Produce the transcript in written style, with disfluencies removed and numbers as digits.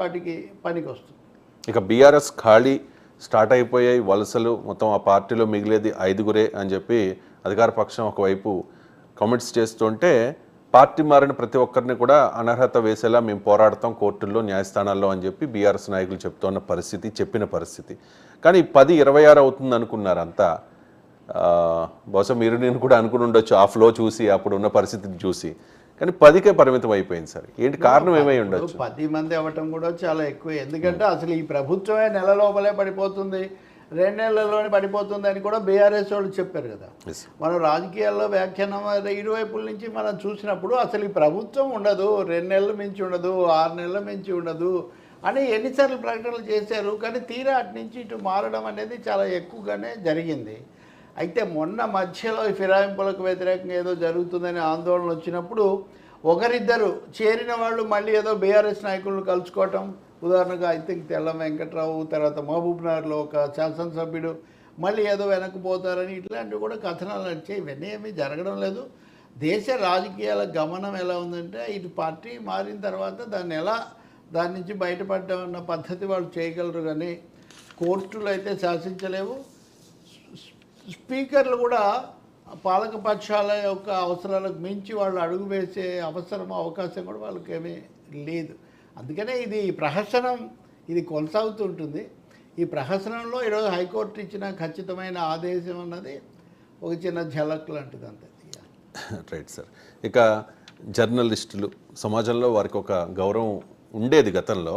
వాటికి పనికొస్తుంది. ఇక బీఆర్ఎస్ ఖాళీ స్టార్ట్ అయిపోయాయి, వలసలు మొత్తం ఆ పార్టీలో మిగిలేది 5గురే అని చెప్పి అధికార పక్షం ఒకవైపు కామెంట్స్ చేస్తుంటే, పార్టీ మారిన ప్రతి ఒక్కరిని కూడా అనర్హత వేసేలా మేము పోరాడతాం కోర్టుల్లో, న్యాయస్థానాల్లో అని చెప్పి బీఆర్ఎస్ నాయకులు చెప్తున్న పరిస్థితి, చెప్పిన పరిస్థితి. కానీ 10-26 అవుతుంది అనుకున్నారు అంతా. బహుశా మీరు నేను కూడా అనుకుని ఉండొచ్చు ఆ ఫ్లో చూసి, అప్పుడు ఉన్న పరిస్థితిని చూసి. కానీ 10కే పరిమితం అయిపోయింది సార్. ఏంటి కారణం ఏమై ఉండొచ్చు? 10 మంది అవ్వటం కూడా చాలా ఎక్కువ. ఎందుకంటే అసలు ఈ ప్రభుత్వమే నెల లోపలే పడిపోతుంది, 2 నెలల్లోనే పడిపోతుంది అని కూడా బీఆర్ఎస్ వాళ్ళు చెప్పారు కదా. మనం రాజకీయాల్లో వ్యాఖ్యానం ఇరువైపుల నుంచి మనం చూసినప్పుడు అసలు ఈ ప్రభుత్వం ఉండదు, 2 నెలల మించి ఉండదు, 6 నెలల మించి ఉండదు అని ఎన్నిసార్లు ప్రకటనలు చేశారు. కానీ తీరా అటు నుంచి ఇటు మారడం అనేది చాలా ఎక్కువగానే జరిగింది. అయితే మొన్న మధ్యలో ఈ ఫిరాయింపులకు వ్యతిరేకంగా ఏదో జరుగుతుందని ఆందోళన వచ్చినప్పుడు ఒకరిద్దరు చేరిన వాళ్ళు మళ్ళీ ఏదో బీఆర్ఎస్ నాయకులను కలుసుకోవటం. ఉదాహరణగా ఐ థింక్ తెల్లం వెంకట్రావు, తర్వాత మహబూబ్నగర్లో ఒక శాసనసభ్యుడు మళ్ళీ ఏదో వెనక్కిపోతారని ఇట్లాంటివి కూడా కథనాలు నడిచాయి. ఇవన్నీ ఏమీ జరగడం లేదు. దేశ రాజకీయాల గమనం ఎలా ఉందంటే, ఇటు పార్టీ మారిన తర్వాత దాని నుంచి బయటపడడం అన్న పద్ధతి వాళ్ళు చేయగలరు, కానీ కోర్టులు అయితే శాసించలేవు. స్పీకర్లు కూడా పాలకపక్షాల యొక్క అవసరాలకు మించి వాళ్ళు అడుగు వేసే అవకాశం కూడా వాళ్ళకి ఏమీ లేదు. అందుకనే ఇది ప్రహసనం ఇది కొనసాగుతుంటుంది. ఈ ప్రహసనంలో ఈరోజు హైకోర్టు ఇచ్చిన ఖచ్చితమైన ఆదేశం అన్నది ఒక చిన్న ఝలక్ లాంటిది అంతే. Right sir. ఇక జర్నలిస్టులు సమాజంలో వారికి ఒక గౌరవం ఉండేది గతంలో.